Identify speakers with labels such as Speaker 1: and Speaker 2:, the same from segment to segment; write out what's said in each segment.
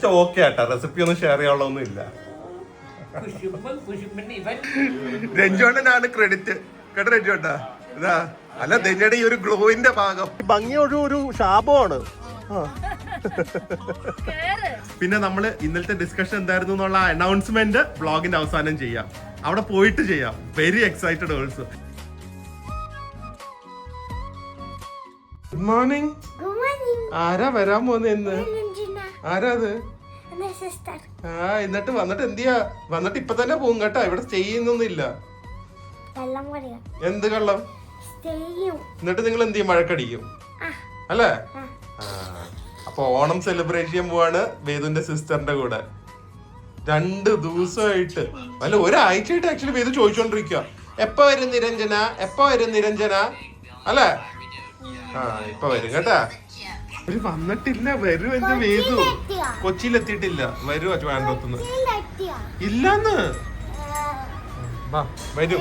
Speaker 1: Just okay ആട്ടാ, recipe ഒന്നും share ചെയ്യാനുള്ളതൊന്നും ഇല്ല. രഞ്ജോണ്ണനാണ് ക്രെഡിറ്റ് കേട്ടോ രഞ്ജോട്ടാ. ഇതാ അല്ല ധന്യയുടെ ഈ ഒരു ഗ്ലോവിന്റെ ഭാഗം ഭംഗി ഒരു ശാപമാണ്. പിന്നെ നമ്മള് ഇന്നലത്തെ ഡിസ്കഷൻ എന്തായിരുന്നു എന്നുള്ള അനൗൺസ്മെന്റ് വ്ളോഗിന്റെ അവസാനം ചെയ്യാം, അവിടെ പോയിട്ട് ചെയ്യാം. Very excited also. Good morning. ആരാ വരാൻ പോന്ന്? ആരാ അത്? എന്നിട്ട് എന്തിയാ വന്നിട്ട് ഇപ്പൊ തന്നെ പോകും കേട്ടാ, ഇവിടെ സ്റ്റേ ചെയ്യുന്നൊന്നുമില്ല. എന്ത് കള്ളം? എന്നിട്ട് നിങ്ങൾ എന്ത് ചെയ്യും? മഴക്കടിക്കും അല്ലേ? അപ്പൊ ഓണം സെലിബ്രേറ്റ് ചെയ്യാൻ പോവാണ് വേദുന്റെ സിസ്റ്ററിന്റെ കൂടെ. 2 ദിവസമായിട്ട് അല്ല ഒരാഴ്ചയായിട്ട് ആക്ച്വലി വേദു ചോദിച്ചോണ്ടിരിക്കുക, എപ്പ വരും നിരഞ്ജന, എപ്പ വരും നിരഞ്ജന അല്ലേ? ഇപ്പൊ വരും കേട്ടാ. അവര് വന്നിട്ടില്ല, വരൂ എന്റെ വേദു. കൊച്ചിയിലെത്തിയിട്ടില്ല, വരൂ വേണ്ടത്തുനിന്ന്. ഇല്ലാന്ന് വരൂ.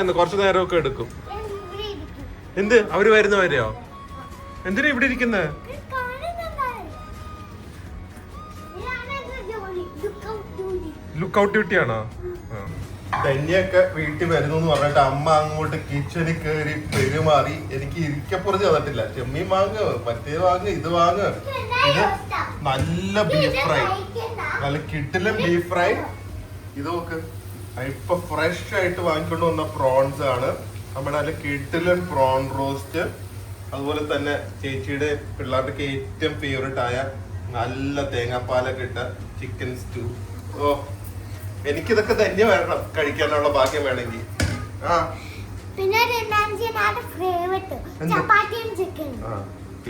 Speaker 1: ഇന്ന് കുറച്ചു നേരമൊക്കെ എടുക്കും. എന്ത് അവര് വരുന്നവരെയോ? എന്തിനാ ഇവിടെ ഇരിക്കുന്നത്? ലുക്ക് ഔട്ട് ഡ്യൂട്ടി ആണോ? ധന്യൊക്കെ വീട്ടിൽ വരുന്നു എന്ന് പറഞ്ഞിട്ട് അമ്മ അങ്ങോട്ട് കിച്ചണിൽ കയറി പെരുമാറി. എനിക്ക് ഇരിക്കപ്പുറത്ത് തന്നിട്ടില്ല. ചെമ്മീൻ വാങ്ങ്, മറ്റേ വാങ്ങ്, ഇത് വാങ്ങ്. ഇത് നല്ല ബീഫ് ഫ്രൈ, നല്ല കിട്ടിലും ബീഫ് ഫ്രൈ. ഇത് നോക്ക്, ഇപ്പൊ ഫ്രഷ് ആയിട്ട് വാങ്ങിക്കൊണ്ട് വന്ന പ്രോൺസ് ആണ്. നമ്മുടെ നല്ല കിട്ടിലും പ്രോൺ റോസ്റ്റ്. അതുപോലെ തന്നെ ചേച്ചിയുടെ പിള്ളേർക്ക് ഏറ്റവും ഫേവറേറ്റ് ആയ നല്ല തേങ്ങാപ്പാലൊക്കെ ഇട്ട ചിക്കൻ സ്റ്റൂ. ഓ, എനിക്കിതൊക്കെ തന്നെ വരണം കഴിക്കാനുള്ള ഭാഗ്യം വേണമെങ്കിൽ.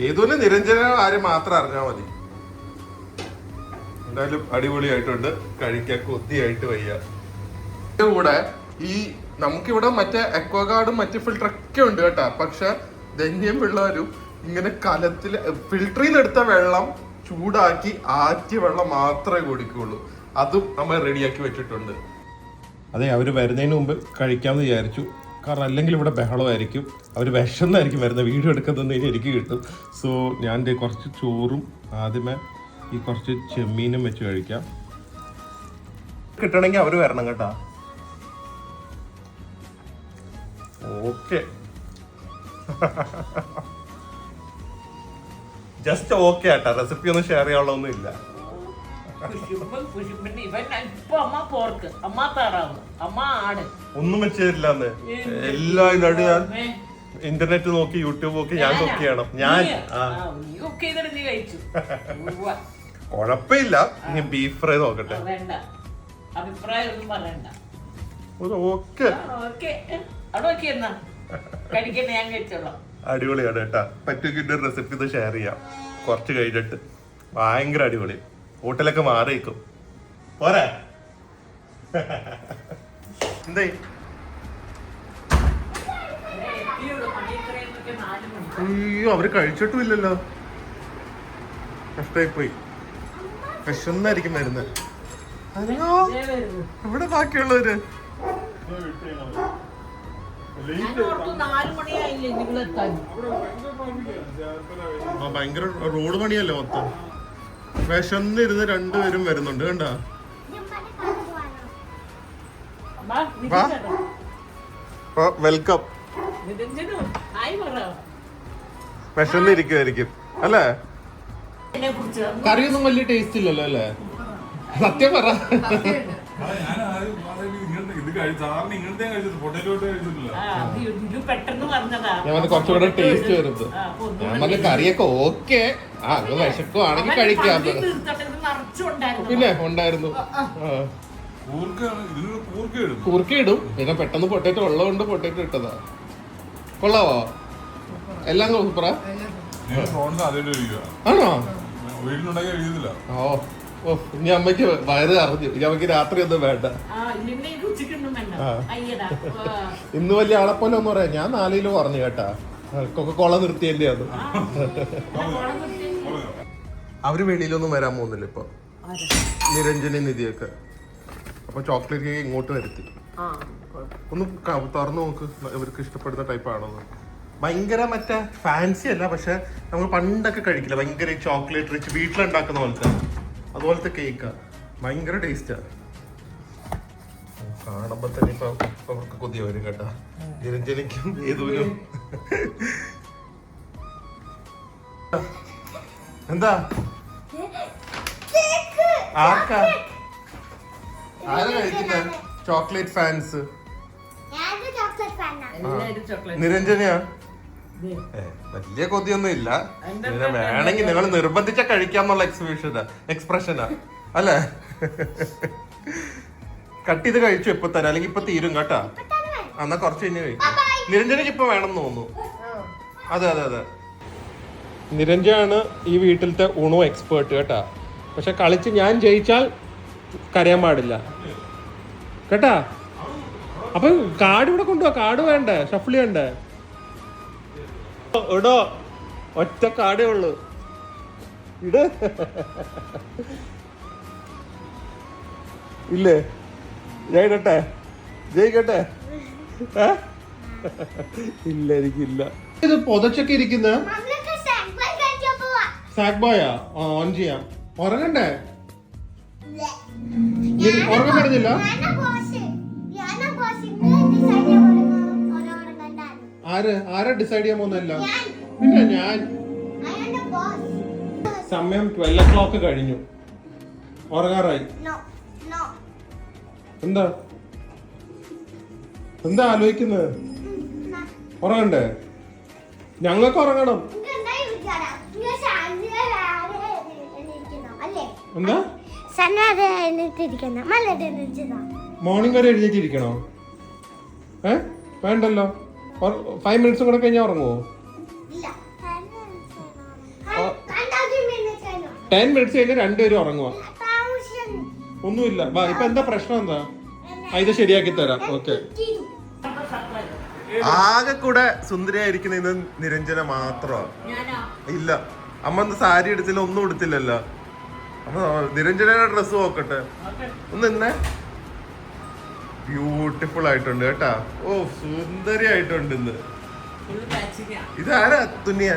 Speaker 1: ഏതൊരു നിരഞ്ജന ആരും മാത്രം അറിഞ്ഞാ മതി. എന്തായാലും അടിപൊളിയായിട്ടുണ്ട്, കഴിക്കാൻ കൊതിയായിട്ട് വയ്യ. കൂടെ ഈ നമുക്കിവിടെ മറ്റേ അക്വാഗാർഡും മറ്റേ ഫിൽട്ടറൊക്കെ ഉണ്ട് കേട്ടാ. പക്ഷെ ധന്യം പിള്ളേരും ഇങ്ങനെ കലത്തില് ഫിൽട്ടറിൽ നിന്ന് എടുത്ത വെള്ളം ചൂടാക്കി ആറ്റിയ വെള്ളം മാത്രമേ കുടിക്കുള്ളൂ. അതും നമ്മൾ റെഡിയാക്കി വെച്ചിട്ടുണ്ട്. അതെ, അവർ വരുന്നതിന് മുമ്പ് കഴിക്കാമെന്ന് വിചാരിച്ചു. കാരണം അല്ലെങ്കിൽ ഇവിടെ ബഹളമായിരിക്കും. അവർ വിശന്നായിരിക്കും വരുന്നത്, വീഡിയോ എടുക്കുന്നതിന് എനിക്ക് കിട്ടും. സോ ഞാൻ കുറച്ച് ചോറും ആദ്യമേ ഈ കുറച്ച് ചെമ്മീനും വെച്ച് കഴിക്കാം. കിട്ടണമെങ്കിൽ അവർ വരണം കേട്ടാ. ഓക്കെ, ജസ്റ്റ് ഓക്കെ ആട്ടാ, റെസിപ്പി ഒന്നും ഷെയർ ചെയ്യാനുള്ളതൊന്നും ഇല്ല. ഒന്നും വെച്ചില്ലാന്ന് എല്ലാം ഇതോട് ഞാൻ ഇന്റർനെറ്റ് നോക്കി യൂട്യൂബ് നോക്കി ഞാൻ കുക്ക് ചെയ്യണം. ഞാൻ കൊഴപ്പില്ല. ഇനി ബീഫ് ഫ്രൈ നോക്കട്ടെ. അടിപൊളിയാണ് കേട്ടാ. പറ്റുമെങ്കിൽ റെസിപ്പി ഇത് ഷെയർ ചെയ്യാം കുറച്ച് കഴിഞ്ഞിട്ട്. ഭയങ്കര അടിപൊളി. ഹോട്ടലൊക്കെ മാറിയിരിക്കും പോരാ. എന്തായി? അയ്യോ, അവര് കഴിച്ചിട്ടും ഇല്ലല്ലോ. കഷ്ടായി പോയി. വിശന്നായിരിക്കും വരുന്നത്. അയ്യോ, ഇവിടെ ബാക്കിയുള്ളവര് ഭയങ്കര റോഡ് പണിയല്ലേ മൊത്തം. വിശന്നിരുന്ന് 2 പേരും വരുന്നുണ്ട് കണ്ടാ. വെൽക്കം. വിശന്നിരിക്കുമായിരിക്കും അല്ലേ? കറിയൊന്നും വലിയ ടേസ്റ്റ് ഇല്ലല്ലോ അല്ലേ? സത്യം പറ. ഞാൻ കുറച്ചുകൂടെ ടേസ്റ്റ് വരുന്നത്. ഞാൻ പറഞ്ഞ കറിയൊക്കെ ഓക്കെ, വിശക്കുവാണെങ്കിൽ കഴിക്കാം. പിന്നെ ഉണ്ടായിരുന്നു, കൂർക്കയിടും. പിന്നെ പെട്ടെന്ന് പൊട്ടേറ്റോ ഉള്ളതുകൊണ്ട് പൊട്ടേറ്റോ ഇട്ടതാ. കൊള്ളാവോ? എല്ലാം സൂപ്പറാ ആണോ? ഓ, ഇനി അമ്മയ്ക്ക് വയറ് അറിഞ്ഞു. ഇനി അമ്മയ്ക്ക് രാത്രി ഒന്നും വേണ്ട. ഇന്ന് വലിയ ആളെപ്പോലെ ഒന്നും പറയാം. ഞാൻ 4 കിലോ പറഞ്ഞു കേട്ടാ. കൊക്കക്കോള നിർത്തിയല്ലേ അത്. അവര് വെളിയിലൊന്നും വരാൻ പോകുന്നില്ല ഇപ്പൊ, നിരഞ്ജന നിധിയൊക്കെ. അപ്പൊ ചോക്ലേറ്റ് കേക്ക് ഇങ്ങോട്ട് വരുത്തി. ഒന്ന് തുറന്നു നോക്ക്, ഇവർക്ക് ഇഷ്ടപ്പെടുന്ന ടൈപ്പ് ആണോ? ഭയങ്കര മറ്റേ ഫാൻസി അല്ല, പക്ഷെ നമ്മൾ പണ്ടൊക്കെ കഴിക്കില്ല, ഭയങ്കര ചോക്ലേറ്റ് റിച്ച് വീട്ടിലുണ്ടാക്കുന്ന പോലത്തെ അതുപോലത്തെ കേക്കാ. ഭയങ്കര ടേസ്റ്റാ. കാണുമ്പോ തന്നെ ഇപ്പൊ അവർക്ക് കൊതി വരും കേട്ടാ. നിരഞ്ജനിക്കും ഏതൊരു എന്താ ആർക്കാ ആരാ കഴിക്കുന്നത്? ചോക്ലേറ്റ് ഫാൻസ് നിരഞ്ജനയാ? വലിയ കൊതിയൊന്നും ഇല്ല. വേണമെങ്കിൽ നിങ്ങൾ നിർബന്ധിച്ച കഴിക്കാന്നുള്ള എക്സ്പ്രഷനാ അല്ലേ? കട്ട് ചെയ്ത് കഴിച്ചു ഇപ്പൊ തരാം, അല്ലെങ്കിൽ ഇപ്പൊ തീരും കേട്ടാ. എന്നാ കുറച്ച് കഴിഞ്ഞ് കഴിക്കും. നിരഞ്ജനക്ക് ഇപ്പൊ വേണം തോന്നുന്നു. അതെ അതെ അതെ, നിരഞ്ജനാണ് ഈ വീട്ടിലത്തെ ഊണോ എക്സ്പേർട്ട് കേട്ടാ. പക്ഷെ കളിച്ച് ഞാൻ ജയിച്ചാൽ കരയാൻ പാടില്ല കേട്ടാ. അപ്പൊ കാർഡ് ഇവിടെ കൊണ്ടുപോവാ. കാർഡ് വേണ്ടേ? ഷഫിൾ ചെയ്യണ്ടേ? ഇടോ, ഒറ്റ കാർഡേ ഉള്ളു. ഇട് ഇല്ലേ? ഞാൻ ഇടട്ടെ? ജയിക്കട്ടെ? ഇല്ല, എനിക്കില്ല. ഇത് പൊതച്ചൊക്കെ ഇരിക്കുന്ന സാക് ബോയാ? ഓൺ ചെയ്യാം. ഉറങ്ങണ്ടേ? ഉറങ്ങാൻ പറ്റുന്നില്ല? ആരാ ഡിസൈഡ് ചെയ്യാൻ പോകുന്നല്ല? പിന്നെ ഞാൻ. സമയം 12 o'clock കഴിഞ്ഞു, ഉറങ്ങാറായി. എന്താ എന്താ ആലോചിക്കുന്നത്? ഉറങ്ങണ്ടേ? ഞങ്ങൾക്ക് ഉറങ്ങണം. എന്താ മോർണിംഗ് വരെ എഴുന്നേറ്റിരിക്കണോ? വേണ്ടല്ലോ. 5 minutes കൂടെ കഴിഞ്ഞാൽ ഉറങ്ങുവോ? 10 minutes കഴിഞ്ഞാൽ രണ്ടുപേരും ഉറങ്ങുക. ഒന്നുമില്ല. ഇപ്പൊ എന്താ പ്രശ്നം? എന്താ? ഇത് ശരിയാക്കി തരാം. ഓക്കെ. ആകെ കൂടെ സുന്ദരിയായിരിക്കുന്ന ഇന്ന് നിരഞ്ജന മാത്രമാണ്. ഇല്ല, അമ്മ ഒന്ന് സാരി എടുത്തില്ല, ഒന്നും എടുത്തില്ലല്ലോ. അപ്പൊ നിരഞ്ജനയുടെ ഡ്രസ്സ് നോക്കട്ടെ ഒന്ന്. ഇന്നെ ബ്യൂട്ടിഫുൾ ആയിട്ടുണ്ട് കേട്ടാ. ഓ, സുന്ദരി ആയിട്ടുണ്ട് ഇന്ന്. ഇതാരാ തുന്നിയ?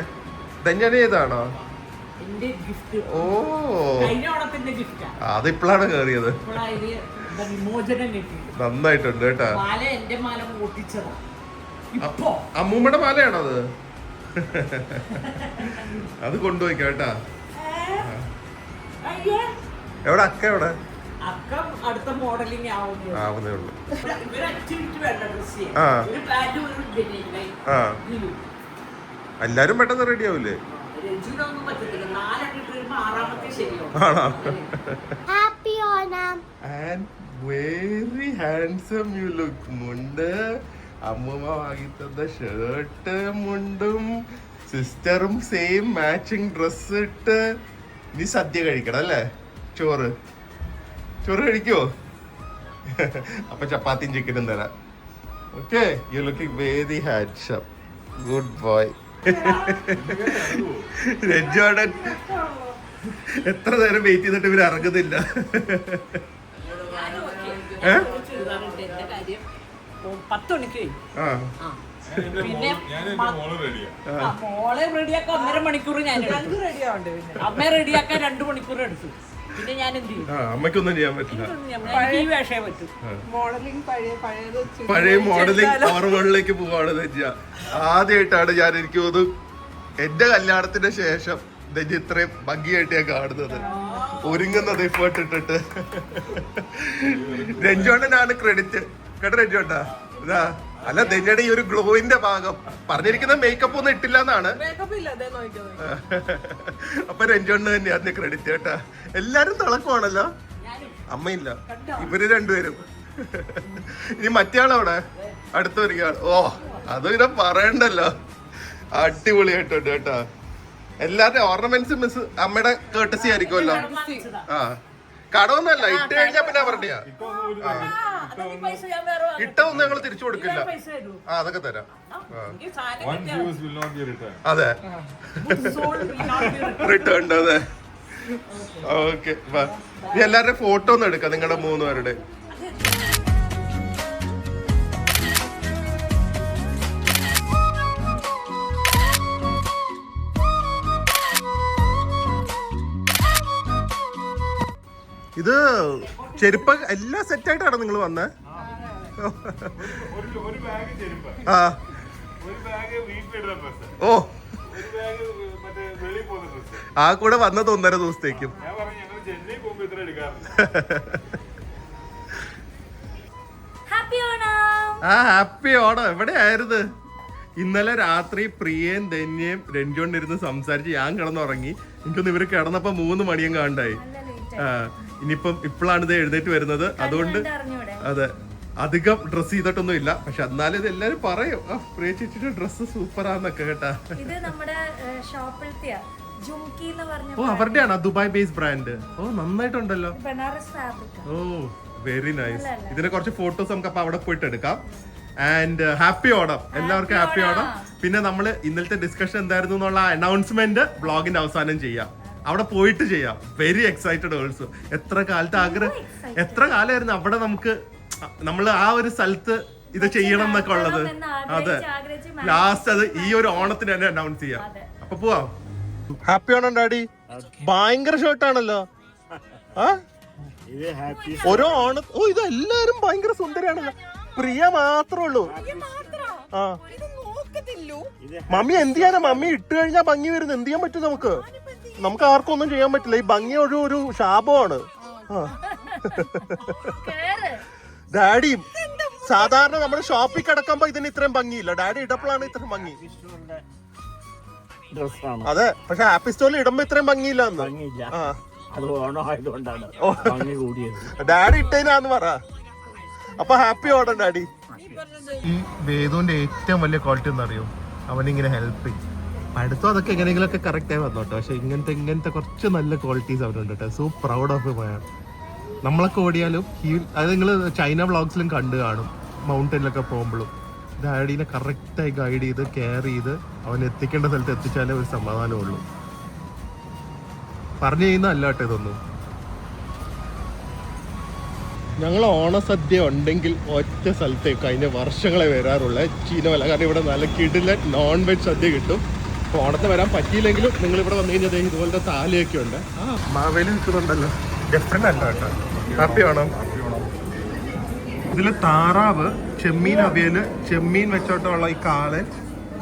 Speaker 1: ധന്യന ഏതാണോ? ഓ, അതിപ്പോഴാണ് കേറിയത്. നന്നായിട്ടുണ്ട് കേട്ടാ. അമ്മൂമ്മയുടെ മാലയാണോ അത്? അത് കൊണ്ടുപോയി കേട്ടാ. എവിടെ അക്ക? എവിടെ?
Speaker 2: അടുത്ത മോഡലിംഗ്
Speaker 1: ആവുന്നേ ഉള്ളൂ. എല്ലാരും പെട്ടെന്ന് റെഡി ആവൂലേ? ആണോ? And very handsome you look. മുണ്ട് അമ്മൂമ്മ വാങ്ങി തന്ന ഷർട്ട് മുണ്ടും സിസ്റ്ററും സെയിം മാച്ചിങ് ഡ്രസ് ഇട്ട്. നീ സദ്യ കഴിക്കണം അല്ലേ? ചോറ് കഴിക്കുവോ? അപ്പൊ ചപ്പാത്തിയും ചിക്കനും തരാം. Okay, you looking very handsome. Good boy. രഞ്ജോടൻ എത്ര നേരം വെയിറ്റ് ചെയ്തിട്ട് ഇവര് ഇറങ്ങുന്നില്ല.
Speaker 2: മോളെ റെഡിയാക്കാൻ 1.5 മണിക്കൂർ ഞാൻ അമ്മയെ റെഡിയാക്കാൻ 2 മണിക്കൂർ എടുത്തു. പിന്നെ ഞാൻ എന്ത് ചെയ്യും?
Speaker 1: അമ്മയ്ക്കൊന്നും ചെയ്യാൻ പറ്റില്ല.
Speaker 2: പഴയ
Speaker 1: മോഡലിംഗ് ഓർമ്മകളിലേക്ക് പോവാണ് ധന്യ. ആദ്യമായിട്ടാണ് ഞാൻ എനിക്ക് തോന്നുന്നു എന്റെ കല്യാണത്തിന് ശേഷം ധന്യ ഇത്രയും ഭംഗിയായിട്ട് ഞാൻ കാണുന്നത്, ഒരുങ്ങുന്നത് എഫേർട്ട് ഇട്ടിട്ട്. രഞ്ജോണ്ണനാണ് ക്രെഡിറ്റ് കേട്ടോ. രഞ്ജോണ്ണ ഇതാ. അല്ല, ധന്യയുടെ ഈ ഒരു ഗ്ലോയിന്റെ ഭാഗം പറഞ്ഞിരിക്കുന്ന മേക്കപ്പ് ഒന്നും ഇട്ടില്ല എന്നാണ്. അപ്പൊ രഞ്ജോണ്ണ തന്നെയാണ് ക്രെഡിറ്റ് കേട്ടാ. എല്ലാരും തിളക്കമാണല്ലോ. അമ്മയില്ല, ഇവര് രണ്ടുപേരും. ഇനി മറ്റയാളവിടെ അടുത്ത വരികയാണ്. ഓ, അത് പിന്നെ പറയണ്ടല്ലോ. അടിപൊളിയായിട്ടുണ്ട് കേട്ടാ. എല്ലാവരുടെയും ഓർണമെന്റ്സ് മിസ് അമ്മയുടെ കേട്ടസി ആയിരിക്കുമല്ലോ. ആ, കടമൊന്നുമല്ല, ഇട്ട് കഴിഞ്ഞാ പിന്നെ അവരുടെയാ. ഇട്ട ഒന്നും ഞങ്ങൾ തിരിച്ചു കൊടുക്കില്ല. ആ, അതൊക്കെ തരാം. അതെ, റിട്ടേൺ. അതെ, ഓക്കെ. നീ എല്ലാവരുടെയും ഫോട്ടോ ഒന്ന് എടുക്കാം, നിങ്ങളുടെ 3 പേരുടെ. ഇത് ചെരുപ്പ് എല്ലാം സെറ്റ് ആയിട്ടാണ് നിങ്ങൾ വന്നേ? ആ ഓ ആ കൂടെ വന്നത് 1.5 ദിവസത്തേക്കും. ആ ഹാപ്പി ഓണം. എവിടെയായിരുന്നു? ഇന്നലെ രാത്രി പ്രിയയും ധന്യയും രഞ്ജോണ്ടിരുന്ന് സംസാരിച്ച് ഞാൻ കിടന്നുറങ്ങി. എനിക്കൊന്ന് ഇവര് കിടന്നപ്പോ 3 മണിയും കാണ്ടായി. ഇനിയിപ്പം ഇപ്പോഴാണ് ഇത് എഴുന്നേറ്റ് വരുന്നത്. അതുകൊണ്ട് അതെ അധികം ഡ്രസ് ചെയ്തിട്ടൊന്നും ഇല്ല. പക്ഷെ എന്നാലും ഇത് എല്ലാരും പറയും പ്രിയ ചേച്ചിയുടെ ഡ്രസ് സൂപ്പറാന്നൊക്കെ കേട്ടാ. ഓ അവരുടെയാണോ ദുബായ് ബേസ് ബ്രാൻഡ്? ഓ നന്നായിട്ടുണ്ടല്ലോ. ഓ വെരി നൈസ്. ഇതിനെ കുറച്ച് ഫോട്ടോസ് നമുക്ക് അപ്പൊ അവിടെ പോയിട്ട് എടുക്കാം. ആൻഡ് ഹാപ്പി ഓണം എല്ലാവർക്കും, ഹാപ്പി ഓണം. പിന്നെ നമ്മള് ഇന്നലത്തെ ഡിസ്കഷൻ എന്തായിരുന്നു എന്നുള്ള അനൗൺസ്മെന്റ് ബ്ലോഗിന്റെ അവസാനം ചെയ്യാം, അവിടെ പോയിട്ട് ചെയ്യാം. Very excited also. എത്ര കാലമായിരുന്നു അവിടെ നമുക്ക് നമ്മൾ ആ ഒരു സ്ഥലത്ത് ഇത് ചെയ്യണം എന്നൊക്കെ ഉള്ളത്. അതെ ലാസ്റ്റ് അത് ഈ ഒരു ഓണത്തിന് തന്നെ അനൗൺസ് ചെയ്യാം. അപ്പൊ പോവാം. Happy Onam daddy. ഭയങ്കര ഷർട്ടാണല്ലോ. ഓരോ ഓണം. ഓ ഇത് എല്ലാരും ഭയങ്കര സുന്ദരിയാണല്ലോ. പ്രിയ മാത്രമേ ഉള്ളൂ. ആ മമ്മി എന്ത് ചെയ്യാനാ? മമ്മി ഇട്ട് കഴിഞ്ഞാൽ ഭംഗി വരുന്നു. എന്ത് ചെയ്യാൻ പറ്റും? നമുക്ക് ആർക്കും ഒന്നും ചെയ്യാൻ പറ്റില്ല. ഈ ഭംഗി ഒരു ശാപമാണ്. ഡാഡി സാധാരണ നമ്മൾ ഷോപ്പിൽ കിടക്കുമ്പോ ഇതിന് ഇത്രയും ഭംഗിയില്ല. ഡാഡി ഇടപ്പോഴാണ് ഇത്രയും ഭംഗി. അതെ പക്ഷെ ഹാപ്പി സ്റ്റോറിൽ ഇടുമ്പോ ഇത്രയും ഭംഗിയില്ല. ഡാഡി ഇട്ടേനാന്ന് പറ. അപ്പൊ ഹാപ്പി ഓണം ഡാഡി. ഈ വേദുവിന്റെ ഏറ്റവും വലിയ ക്വാളിറ്റി എന്നറിയോ? അവനിങ്ങനെ ഹെൽപ്പ് ചെയ്യും. അടുത്തും അതൊക്കെ എങ്ങനെയെങ്കിലും ഒക്കെ കറക്റ്റ് ആയി വന്നോട്ടെ. പക്ഷെ ഇങ്ങനത്തെ കുറച്ച് നല്ല ക്വാളിറ്റീസ് അവരുണ്ട് കേട്ടോ. So proud of him. നമ്മളൊക്കെ ഓടിയാലും അത് നിങ്ങൾ ചൈന വ്ളോഗ്സിലും കണ്ടു കാണും. മൗണ്ടനിലൊക്കെ പോകുമ്പോഴും ഡാഡീനെ കറക്റ്റായി ഗൈഡ് ചെയ്ത് കെയർ ചെയ്ത് അവൻ എത്തിക്കേണ്ട സ്ഥലത്ത് എത്തിച്ചാലേ ഒരു സമാധാനമുള്ളൂ. പറഞ്ഞു ചെയ്യുന്നതല്ല കേട്ടോ ഇതൊന്നും. ഞങ്ങൾ ഓണസദ്യ ഉണ്ടെങ്കിൽ ഒറ്റ സ്ഥലത്തേക്ക് കഴിഞ്ഞ വർഷങ്ങളെ വരാറുള്ള ചീനവല. കാരണം ഇവിടെ നല്ല കിടിലൻ നോൺ വെജ് സദ്യ കിട്ടും. അപ്പോൾ ഓണത്തിന് വരാൻ പറ്റിയില്ലെങ്കിലും നിങ്ങൾ ഇവിടെ വന്നു കഴിഞ്ഞാൽ ഇതുപോലത്തെ താലിയൊക്കെ ഉണ്ട്. മാവേലി നിൽക്കുന്നുണ്ടല്ലോ. ഡിഫറെൻ്റ് അല്ല കേട്ടോ. ഹാപ്പി ഓണം. ഇതിൽ താറാവ്, ചെമ്മീൻ അവിയല്, ചെമ്മീൻ വെച്ചോട്ടുള്ള ഈ കാളൻ,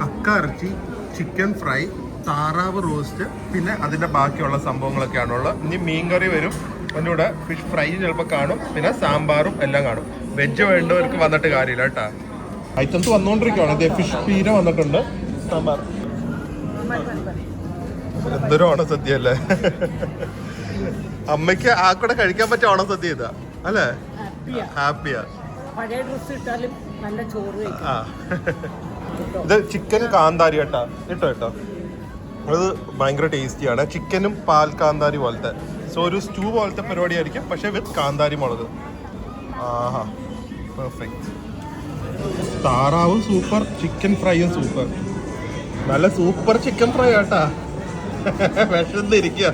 Speaker 1: കക്ക ഇറച്ചി, ചിക്കൻ ഫ്രൈ, താറാവ് റോസ്റ്റ്, പിന്നെ അതിൻ്റെ ബാക്കിയുള്ള സംഭവങ്ങളൊക്കെയാണുള്ളത്. ഇനി മീൻകറി വരും. അതിൻ്റെ കൂടെ ഫിഷ് ഫ്രൈ ചിലപ്പോൾ കാണും. പിന്നെ സാമ്പാറും എല്ലാം കാണും. വെജ് വേണ്ടവർക്ക് വന്നിട്ട് കാര്യമില്ല കേട്ടാ. ഐറ്റംസ് വന്നുകൊണ്ടിരിക്കുകയാണ്. അതേ ഫിഷ് പീര വന്നിട്ടുണ്ട്. സാമ്പാർ. എന്തൊരു ഓണസദ്യ അല്ലേ. അമ്മയ്ക്ക് ആ കൂടെ കഴിക്കാൻ പറ്റിയ ഓണസദ്യ ഇതാ അല്ലേ? ഹാപ്പിയാ. ഇത് ചിക്കൻ കാന്താരി കേട്ടാ. കേട്ടോ അത് ഭയങ്കര ടേസ്റ്റിയാണ്. ചിക്കനും പാൽ കാന്താരി പോലത്തെ. സോ ഒരു സ്റ്റൂ പോലത്തെ പരിപാടിയായിരിക്കും, പക്ഷെ വിത്ത് കാന്താരി മുളക്. ആഹാ പെർഫെക്റ്റ്. താറാവും സൂപ്പർ, ചിക്കൻ ഫ്രൈയും സൂപ്പർ. നല്ല സൂപ്പർ ചിക്കൻ ഫ്രൈ ആട്ടാ. വിശന്നിരിക്കുക.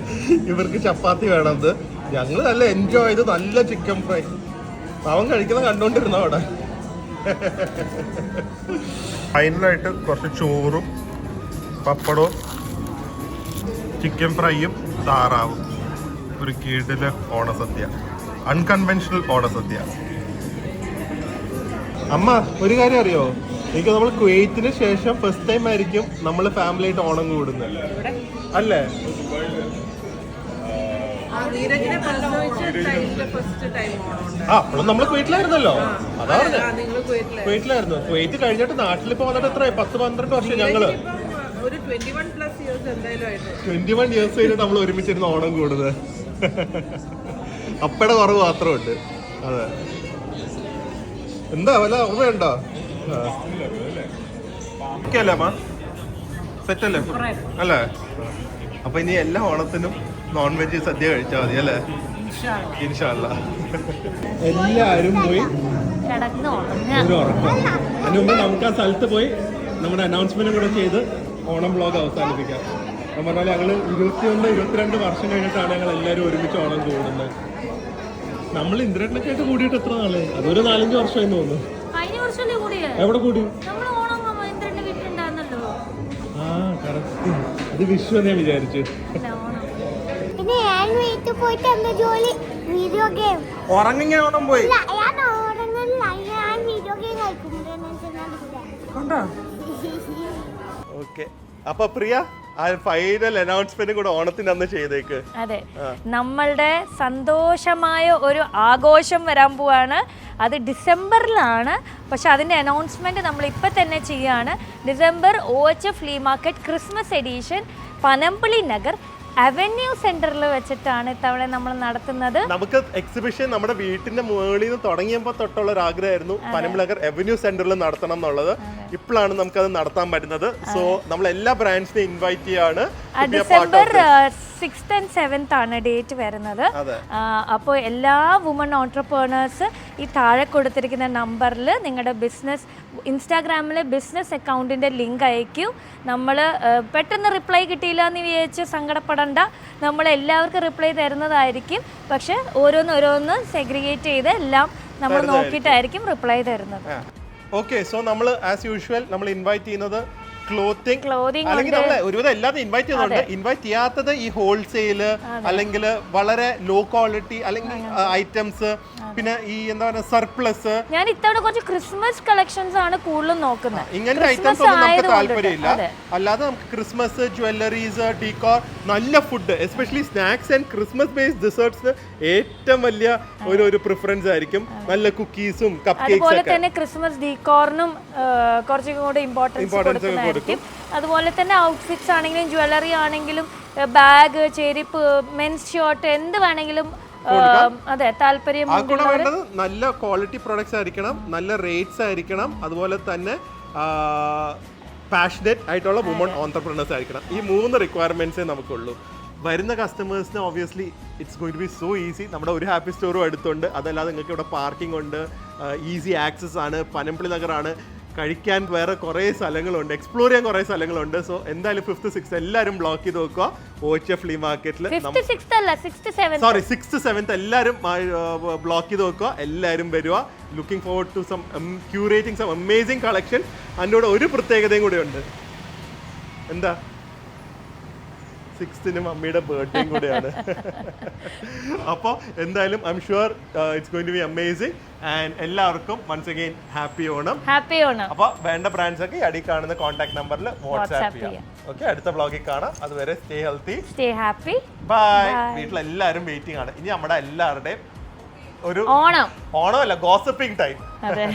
Speaker 1: ഇവർക്ക് ചപ്പാത്തി വേണത്. ഞങ്ങൾ നല്ല എൻജോയ് ചെയ്ത് നല്ല ചിക്കൻ ഫ്രൈ അവൻ കഴിക്കുന്ന കണ്ടോണ്ടിരുന്ന അവിടെ. ഫൈനലായിട്ട് കുറച്ച് ചോറും പപ്പടവും ചിക്കൻ ഫ്രൈയും താറാവും. ഒരു കിടിലൻ ഓണസദ്യ. അൺകൺവെൻഷണൽ ഓണസദ്യ. അമ്മ ഒരു കാര്യം അറിയോ? എനിക്ക് നമ്മൾ കുവൈറ്റിന് ശേഷം ഫസ്റ്റ് ടൈം ആയിരിക്കും നമ്മൾ ഫാമിലി ആയിട്ട് ഓണം കൂടുന്നത് അല്ലേ? അപ്പോഴും നമ്മൾ കുവൈറ്റിലായിരുന്നല്ലോ. അതാ കുവൈറ്റിലായിരുന്നു. കുവൈറ്റ് കഴിഞ്ഞിട്ട് നാട്ടിലിപ്പോ വന്നിട്ട് എത്ര 10-12 വർഷം ഞങ്ങള് 21 ഇയേഴ്സ് കഴിഞ്ഞിട്ട് നമ്മൾ ഒരുമിച്ചിരുന്ന് ഓണം കൂടുന്നത്. അപ്പയുടെ കുറവ് മാത്രമുണ്ട്. അതെ എന്താ വല്ല ഓർമ്മയുണ്ടോ? അല്ലേ അമ്മ? സെറ്റല്ലേ അല്ലേ? അപ്പൊ ഇനി എല്ലാ ഓണത്തിനും നോൺ വെജ് സദ്യ കഴിച്ചാൽ മതി അല്ലേ? ഇൻഷാ അല്ലാഹ്. എല്ലാരും പോയി ഒരു ഉറക്കം. അതിന് മുമ്പ് നമുക്ക് ആ സ്ഥലത്ത് പോയി നമ്മുടെ അനൗൺസ്മെന്റ് കൂടെ ചെയ്ത് ഓണം വ്ളോഗ് അവസാനിപ്പിക്കാം. ഞാൻ പറഞ്ഞാൽ ഞങ്ങൾ 21-22 വർഷം കഴിഞ്ഞിട്ടാണ് ഞങ്ങൾ എല്ലാവരും ഒരുമിച്ച് ഓണം കൂടുന്നത്. നമ്മൾ ഇന്റർനെറ്റിനൊക്കെ ആയിട്ട് കൂടിയിട്ട് എത്ര നാളെ? അതൊരു 4-5 വർഷമായി തോന്നുന്നു. എവിടെ കൂടി? ആ കറക്റ്റ്. അത് വിഷു ഞാൻ വിചാരിച്ചു.
Speaker 3: Video game.
Speaker 1: ഉറങ്ങിങ്ങനെ ഓണം പോയി
Speaker 3: ഞാൻ ഉറങ്ങുന്നില്ല, ഞാൻ വീഡിയോ ഗെയിം കളിക്കും.
Speaker 1: ഓക്കെ. അപ്പൊ പ്രിയ, ആ ഫൈനൽ അനൗൺസ്മെന്റ് കൂടെ ഓണത്തിന് അന്ന് ചെയ്തേക്ക്.
Speaker 4: അതെ, നമ്മളുടെ സന്തോഷമായ ഒരു ആഘോഷം വരാൻ പോവാണ്. അത് ഡിസംബറിലാണ്, പക്ഷെ അതിൻ്റെ അനൗൺസ്മെൻറ്റ് നമ്മൾ ഇപ്പം തന്നെ ചെയ്യുകയാണ്. December OHF flea market Christmas edition Panampilly Nagar avenue സെന്ററിൽ വെച്ചിട്ടാണ് ഇത്തവണ നമ്മൾ നടത്തുന്നത്.
Speaker 1: നമുക്ക് എക്സിബിഷൻ നമ്മുടെ വീട്ടിന്റെ മുകളിൽ നിന്ന് തുടങ്ങിയപ്പോൾ തൊട്ടുള്ള ഒരു ആഗ്രഹമായിരുന്നു പനമ്പള്ളി നഗർ അവന്യൂ സെന്ററിൽ നടത്തണം എന്നുള്ളത്. ഇപ്പോഴാണ് നമുക്കത് നടത്താൻ പറ്റുന്നത്. സോ നമ്മൾ എല്ലാ ബ്രാൻഡ്സിനെയും ഇൻവൈറ്റ് ചെയ്യാണ്.
Speaker 4: ഡിസംബർ 6th and 7th ആണ് ഡേറ്റ് വരുന്നത്. അപ്പോൾ എല്ലാ വുമൺ ഓൺട്രപ്രണേഴ്സ് ഈ താഴെ കൊടുത്തിരിക്കുന്ന നമ്പറിൽ നിങ്ങളുടെ ബിസിനസ് ഇൻസ്റ്റാഗ്രാമിലെ ബിസിനസ് അക്കൗണ്ടിൻ്റെ ലിങ്ക് അയക്കൂ. നമ്മൾ പെട്ടെന്ന് റിപ്ലൈ കിട്ടിയില്ല എന്ന് വിചാരിച്ച് സങ്കടപ്പെടണ്ട, നമ്മൾ എല്ലാവർക്കും റിപ്ലൈ തരുന്നതായിരിക്കും. പക്ഷെ ഓരോന്ന് സെഗ്രിഗേറ്റ് ചെയ്ത് എല്ലാം നമ്മൾ നോക്കിയിട്ടായിരിക്കും റിപ്ലൈ തരുന്നത്.
Speaker 1: ഓക്കെ. സോ നമ്മൾ ആസ് യൂഷ്വൽ നമ്മൾ ഇൻവൈറ്റ് ചെയ്യുന്നത് ക്ലോത്തിങ്
Speaker 4: ക്ലോതിങ്
Speaker 1: അല്ലെങ്കിൽ നമ്മള് ഒരുവിധം എല്ലാതും ഇൻവൈറ്റ് ചെയ്യുന്നുണ്ട്. ഇൻവൈറ്റ് ചെയ്യാത്തത് ഈ ഹോൾസെയില് അല്ലെങ്കിൽ വളരെ ലോ ക്വാളിറ്റി അല്ലെങ്കിൽ ഐറ്റംസ്, പിന്നെ ഈ എന്താ പറയുക സർപ്ലസ്.
Speaker 4: ഞാൻ ഇത്തവണ കുറച്ച് ക്രിസ്മസ് കളക്ഷൻസ് ആണ് കൂടുതലും നോക്കുന്നത്.
Speaker 1: ഇങ്ങനത്തെ ഐറ്റംസ് ഒന്നും നമുക്ക് താല്പര്യമില്ല. അല്ലാതെ നമുക്ക് ക്രിസ്മസ് ജ്വല്ലറീസ്, ഡീകോർ, നല്ല food, especially snacks and Christmas based ഡെസേർട്സിന് ഏറ്റവും വലിയ ഒരു പ്രിഫറൻസ് ആയിരിക്കും. നല്ല കുക്കീസും കപ്പ് കേക്ക്സും.
Speaker 4: അതുപോലെ തന്നെ ക്രിസ്മസ് ഡീകോറിനും കുറച്ചും കൂടെ ഇമ്പോർട്ടൻസ് കൊടുക്കുന്നതായിരിക്കും. അതുപോലെ തന്നെ ഔട്ട്ഫിറ്റ്സ് ആണെങ്കിലും ജ്വല്ലറി ആണെങ്കിലും ബാഗ്, ചെരുപ്പ്, മെൻസ് ഷർട്ട് എന്ത് വേണമെങ്കിലും അതെ താല്പര്യം.
Speaker 1: വേണ്ടത് നല്ല ക്വാളിറ്റി പ്രൊഡക്ട്സ് ആയിരിക്കണം, നല്ല റേറ്റ്സ് ആയിരിക്കണം, അതുപോലെ തന്നെ പാഷനേറ്റ് ആയിട്ടുള്ള വുമൺ ഓൺട്രപ്രണേഴ്സ് ആയിരിക്കണം. ഈ 3 റിക്വയർമെന്റ്സേ നമുക്കുള്ളൂ. വരുന്ന കസ്റ്റമേഴ്സിന് obviously it's going to be so easy. നമ്മുടെ ഒരു ഹാപ്പി സ്റ്റോറും അടുത്തുണ്ട്. അതല്ലാതെ നിങ്ങൾക്ക് ഇവിടെ പാർക്കിംഗ് ഉണ്ട്, ഈസി ആക്സസ് ആണ്, പനമ്പള്ളി നഗറാണ്, കഴിക്കാൻ വേറെ കുറേ സ്ഥലങ്ങളുണ്ട്, എക്സ്പ്ലോർ ചെയ്യാൻ കുറേ സ്ഥലങ്ങളുണ്ട്. സോ എന്തായാലും 5th 6th എല്ലാവരും ബ്ലോക്ക് ചെയ്ത് നോക്കുക OHF ഫ്ലീ മാർക്കറ്റിൽ. സോറി 6th 7th എല്ലാവരും ബ്ലോക്ക് ചെയ്ത് നോക്കുക. എല്ലാവരും വരിക. Looking forward to some curating some amazing collection. അതിൻ്റെ കൂടെ ഒരു പ്രത്യേകതയും കൂടെ ഉണ്ട്. എന്താ? 6th മമ്മിയുടെ ബർത്ത്ഡേയും കൂടെയാണ്. അപ്പോൾ എന്തായാലും I'm sure it's going to be amazing. And എല്ലാവർക്കും once again happy Onam.
Speaker 4: Happy Onam.
Speaker 1: അപ്പോൾ വേണ്ട ബ്രാൻഡ്സ് ഒക്കെ അടി കാണുന്ന കോൺടാക്ട് നമ്പറിൽ വാട്സ്ആപ്പ് ചെയ്യാം. ഓക്കെ, അടുത്ത വ്ളോഗിൽ കാണാം. അതുവരെ stay healthy,
Speaker 4: stay happy,
Speaker 1: bye. വീട്ടിലെല്ലാവരും വെയിറ്റിംഗ് ആണ്. ഇനി നമ്മുടെ എല്ലാവരുടെയും ഒരു
Speaker 4: ഓണം
Speaker 1: ഓണമല്ല ഗോസിപ്പിംഗ് ടൈം.
Speaker 4: അതെ.